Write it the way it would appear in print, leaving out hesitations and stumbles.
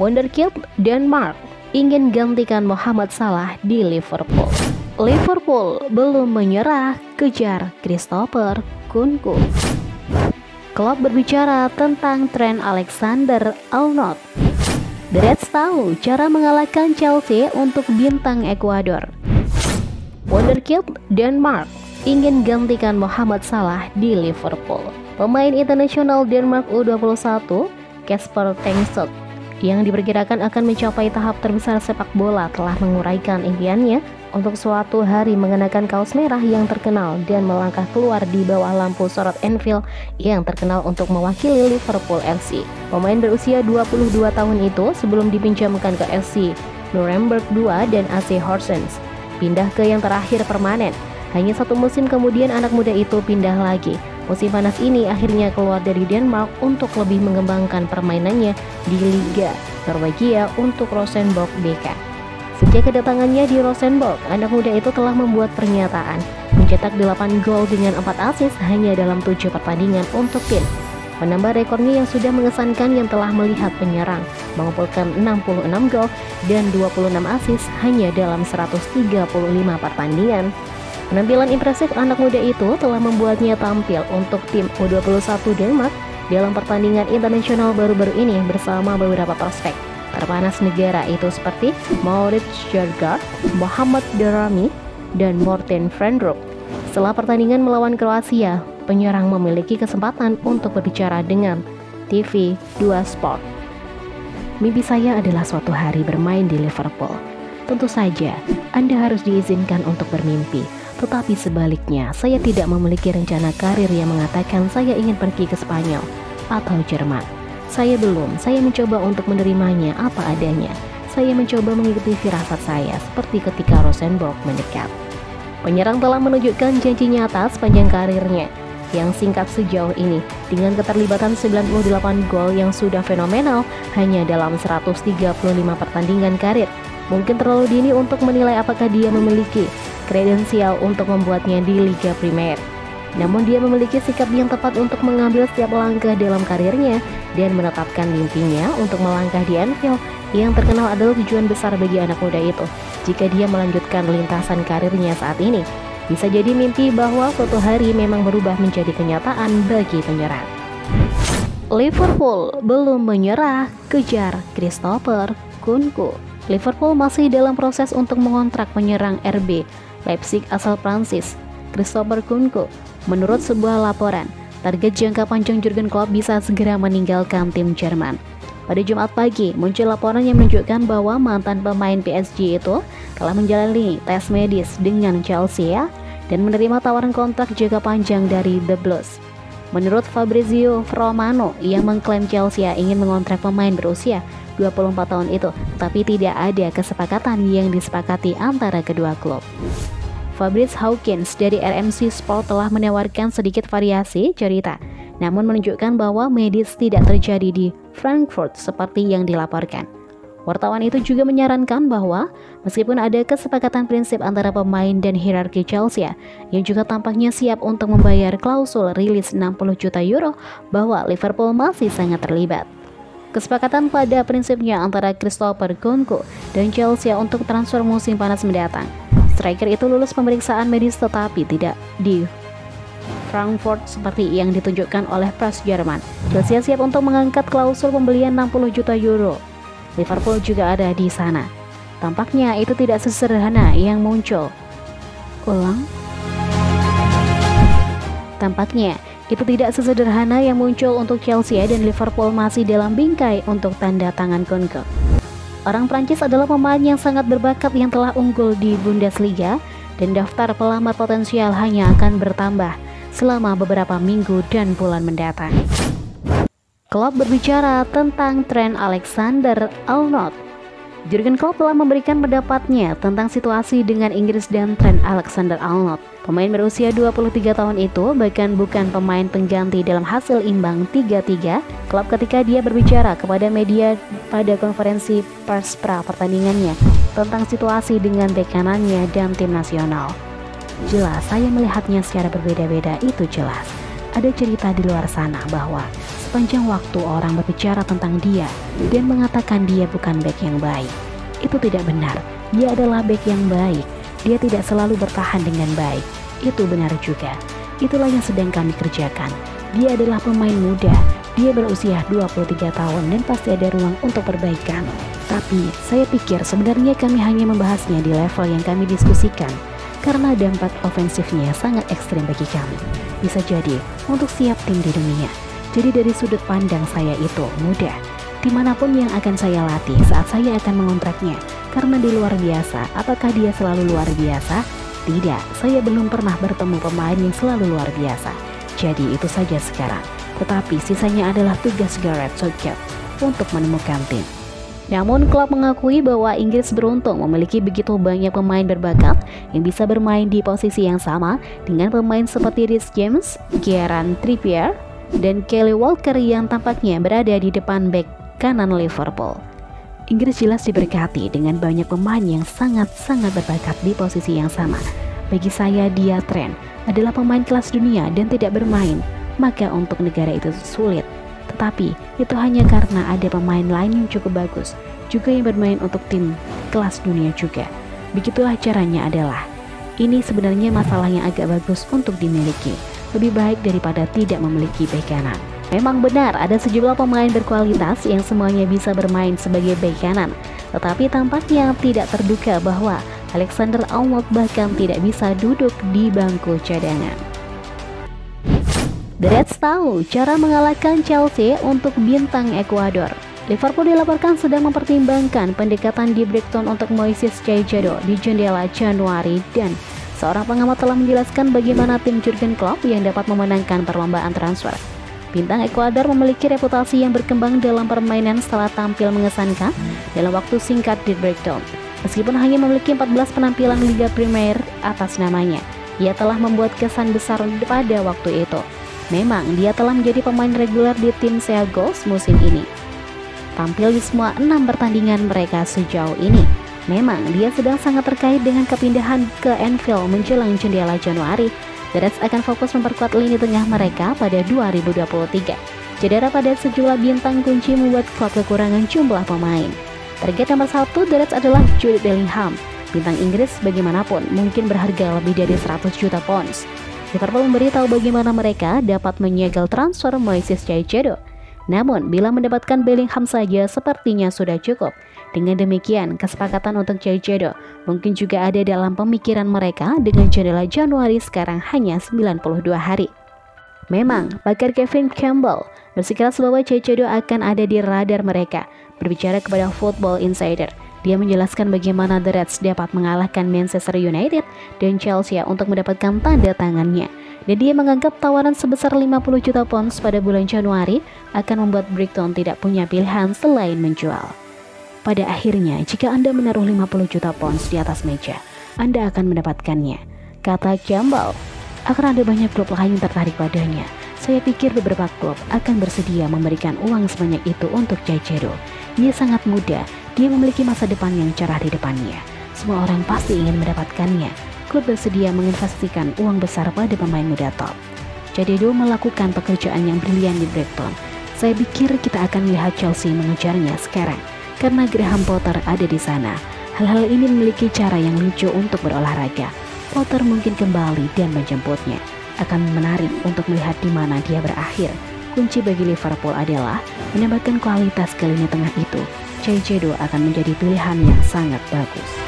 Wonderkid Denmark ingin gantikan Mohamed Salah di Liverpool. Liverpool belum menyerah, kejar Christopher Nkunku. Klopp berbicara tentang Trent Alexander-Arnold. The Reds tahu cara mengalahkan Chelsea untuk bintang Ekuador. Wonderkid Denmark ingin gantikan Mohamed Salah di Liverpool. Pemain internasional Denmark U21 Kasper Tengstedt yang diperkirakan akan mencapai tahap terbesar sepak bola telah menguraikan impiannya untuk suatu hari mengenakan kaos merah yang terkenal dan melangkah keluar di bawah lampu sorot Anfield yang terkenal untuk mewakili Liverpool FC. Pemain berusia 22 tahun itu sebelum dipinjamkan ke FC Nuremberg 2 dan AC Horsens pindah ke yang terakhir permanen. Hanya satu musim kemudian anak muda itu pindah lagi. Musim panas ini akhirnya keluar dari Denmark untuk lebih mengembangkan permainannya di Liga Norwegia untuk Rosenborg BK. Sejak kedatangannya di Rosenborg, anak muda itu telah membuat pernyataan, mencetak 8 gol dengan 4 assist hanya dalam 7 pertandingan untuk tim. Menambah rekornya yang sudah mengesankan yang telah melihat penyerang mengumpulkan 66 gol dan 26 assist hanya dalam 135 pertandingan. Penampilan impresif anak muda itu telah membuatnya tampil untuk tim U21 Denmark dalam pertandingan internasional baru-baru ini bersama beberapa prospek terpanas negara itu seperti Maurits Bjerregaard, Mohamed Daramy, dan Morten Fendrup. Setelah pertandingan melawan Kroasia, penyerang memiliki kesempatan untuk berbicara dengan TV2 Sport. Mimpi saya adalah suatu hari bermain di Liverpool. Tentu saja, Anda harus diizinkan untuk bermimpi. Tetapi sebaliknya, saya tidak memiliki rencana karir yang mengatakan saya ingin pergi ke Spanyol atau Jerman. Saya mencoba untuk menerimanya apa adanya. Saya mencoba mengikuti firasat saya seperti ketika Rosenborg mendekat. Penyerang telah menunjukkan janji nyata sepanjang karirnya yang singkat sejauh ini dengan keterlibatan 98 gol yang sudah fenomenal hanya dalam 135 pertandingan karir. Mungkin terlalu dini untuk menilai apakah dia memiliki kredensial untuk membuatnya di Liga Primer. Namun dia memiliki sikap yang tepat untuk mengambil setiap langkah dalam karirnya dan menetapkan mimpinya untuk melangkah di Anfield yang terkenal adalah tujuan besar bagi anak muda itu. Jika dia melanjutkan lintasan karirnya saat ini, bisa jadi mimpi bahwa suatu hari memang berubah menjadi kenyataan bagi penyerang. Liverpool belum menyerah, kejar Christopher Nkunku. Liverpool masih dalam proses untuk mengontrak penyerang RB Leipzig asal Prancis, Christopher Nkunku. Menurut sebuah laporan, target jangka panjang Jurgen Klopp bisa segera meninggalkan tim Jerman. Pada Jumat pagi, muncul laporan yang menunjukkan bahwa mantan pemain PSG itu telah menjalani tes medis dengan Chelsea dan menerima tawaran kontrak jangka panjang dari The Blues. Menurut Fabrizio Romano yang mengklaim Chelsea ingin mengontrak pemain berusia 24 tahun itu, tapi tidak ada kesepakatan yang disepakati antara kedua klub. Fabrice Hawkins dari RMC Sport telah menawarkan sedikit variasi cerita, namun menunjukkan bahwa medis tidak terjadi di Frankfurt seperti yang dilaporkan. Wartawan itu juga menyarankan bahwa meskipun ada kesepakatan prinsip antara pemain dan hierarki Chelsea yang juga tampaknya siap untuk membayar klausul rilis 60 juta euro, bahwa Liverpool masih sangat terlibat. Kesepakatan pada prinsipnya antara Christopher Nkunku dan Chelsea untuk transfer musim panas mendatang. Striker itu lulus pemeriksaan medis tetapi tidak di Frankfurt seperti yang ditunjukkan oleh Press Jerman. Chelsea siap untuk mengangkat klausul pembelian 60 juta euro. Liverpool juga ada di sana. Tampaknya itu tidak sesederhana yang muncul. Tampaknya itu tidak sesederhana yang muncul untuk Chelsea dan Liverpool masih dalam bingkai untuk tanda tangan Nkunku. Orang Prancis adalah pemain yang sangat berbakat yang telah unggul di Bundesliga dan daftar pelamar potensial hanya akan bertambah selama beberapa minggu dan bulan mendatang. Klopp berbicara tentang Trent Alexander-Arnold. Jurgen Klopp telah memberikan pendapatnya tentang situasi dengan Inggris dan Trent Alexander-Arnold. Pemain berusia 23 tahun itu bahkan bukan pemain pengganti dalam hasil imbang 3-3 Klopp ketika dia berbicara kepada media pada konferensi pers pra pertandingannya tentang situasi dengan bek kanannya dan tim nasional. Jelas saya melihatnya secara berbeda-beda, itu jelas. Ada cerita di luar sana bahwa sepanjang waktu orang berbicara tentang dia dan mengatakan dia bukan bek yang baik. Itu tidak benar. Dia adalah bek yang baik. Dia tidak selalu bertahan dengan baik. Itu benar juga. Itulah yang sedang kami kerjakan. Dia adalah pemain muda. Dia berusia 23 tahun dan pasti ada ruang untuk perbaikan. Tapi saya pikir sebenarnya kami hanya membahasnya di level yang kami diskusikan, karena dampak ofensifnya sangat ekstrim bagi kami. Bisa jadi untuk siap tim di dunia. Jadi dari sudut pandang saya itu mudah. Dimanapun yang akan saya latih saat saya akan mengontraknya. Karena di luar biasa, apakah dia selalu luar biasa? Tidak, saya belum pernah bertemu pemain yang selalu luar biasa. Jadi itu saja sekarang. Tetapi sisanya adalah tugas Gareth Southgate untuk menemukan tim. Namun klub mengakui bahwa Inggris beruntung memiliki begitu banyak pemain berbakat yang bisa bermain di posisi yang sama dengan pemain seperti Reece James, Kieran Trippier, dan Kyle Walker yang tampaknya berada di depan bek kanan Liverpool. Inggris jelas diberkati dengan banyak pemain yang sangat-sangat berbakat di posisi yang sama. Bagi saya dia Trent adalah pemain kelas dunia dan tidak bermain, maka untuk negara itu sulit. Tetapi itu hanya karena ada pemain lain yang cukup bagus, juga yang bermain untuk tim kelas dunia juga. Begitulah caranya adalah, ini sebenarnya masalah yang agak bagus untuk dimiliki. Lebih baik daripada tidak memiliki bek kanan. Memang benar ada sejumlah pemain berkualitas yang semuanya bisa bermain sebagai bek kanan, tetapi tampaknya tidak terduga bahwa Alexander-Arnold bahkan tidak bisa duduk di bangku cadangan. The Reds tahu cara mengalahkan Chelsea untuk bintang Ekuador. Liverpool dilaporkan sedang mempertimbangkan pendekatan di Brighton untuk Moises Caicedo di jendela Januari, dan seorang pengamat telah menjelaskan bagaimana tim Jurgen Klopp yang dapat memenangkan perlombaan transfer. Bintang Ekuador memiliki reputasi yang berkembang dalam permainan setelah tampil mengesankan dalam waktu singkat di Brighton. Meskipun hanya memiliki 14 penampilan Liga Premier atas namanya, ia telah membuat kesan besar pada waktu itu. Memang dia telah menjadi pemain reguler di tim Seagulls musim ini. Tampil di semua 6 pertandingan mereka sejauh ini. Memang dia sedang sangat terkait dengan kepindahan ke Anfield menjelang jendela Januari. The Reds akan fokus memperkuat lini tengah mereka pada 2023. Cedera pada sejumlah bintang kunci membuat klub kekurangan jumlah pemain. Target nomor 1 The Reds adalah Jude Bellingham. Bintang Inggris bagaimanapun mungkin berharga lebih dari 100 juta pounds. Liverpool memberitahu bagaimana mereka dapat menyegel transfer Moises Caicedo. Namun, bila mendapatkan Bellingham saja sepertinya sudah cukup. Dengan demikian, kesepakatan untuk Caicedo mungkin juga ada dalam pemikiran mereka dengan jendela Januari sekarang hanya 92 hari. Memang, pakar Kevin Campbell bersikeras bahwa Caicedo akan ada di radar mereka. Berbicara kepada Football Insider, dia menjelaskan bagaimana The Reds dapat mengalahkan Manchester United dan Chelsea untuk mendapatkan tanda tangannya. Dan dia menganggap tawaran sebesar 50 juta pounds pada bulan Januari akan membuat Brighton tidak punya pilihan selain menjual. Pada akhirnya, jika Anda menaruh 50 juta pounds di atas meja, Anda akan mendapatkannya, kata Campbell. Akan ada banyak klub lain yang tertarik padanya. Saya pikir beberapa klub akan bersedia memberikan uang sebanyak itu untuk Caicedo. Dia sangat muda, dia memiliki masa depan yang cerah di depannya. Semua orang pasti ingin mendapatkannya. Klub bersedia menginvestasikan uang besar pada pemain muda top. Caicedo melakukan pekerjaan yang brilian di Brighton. Saya pikir kita akan melihat Chelsea mengejarnya sekarang, karena Graham Potter ada di sana. Hal-hal ini memiliki cara yang lucu untuk berolahraga. Potter mungkin kembali dan menjemputnya. Akan menarik untuk melihat di mana dia berakhir. Kunci bagi Liverpool adalah menambahkan kualitas ke lini tengah itu. Caicedo akan menjadi pilihan yang sangat bagus.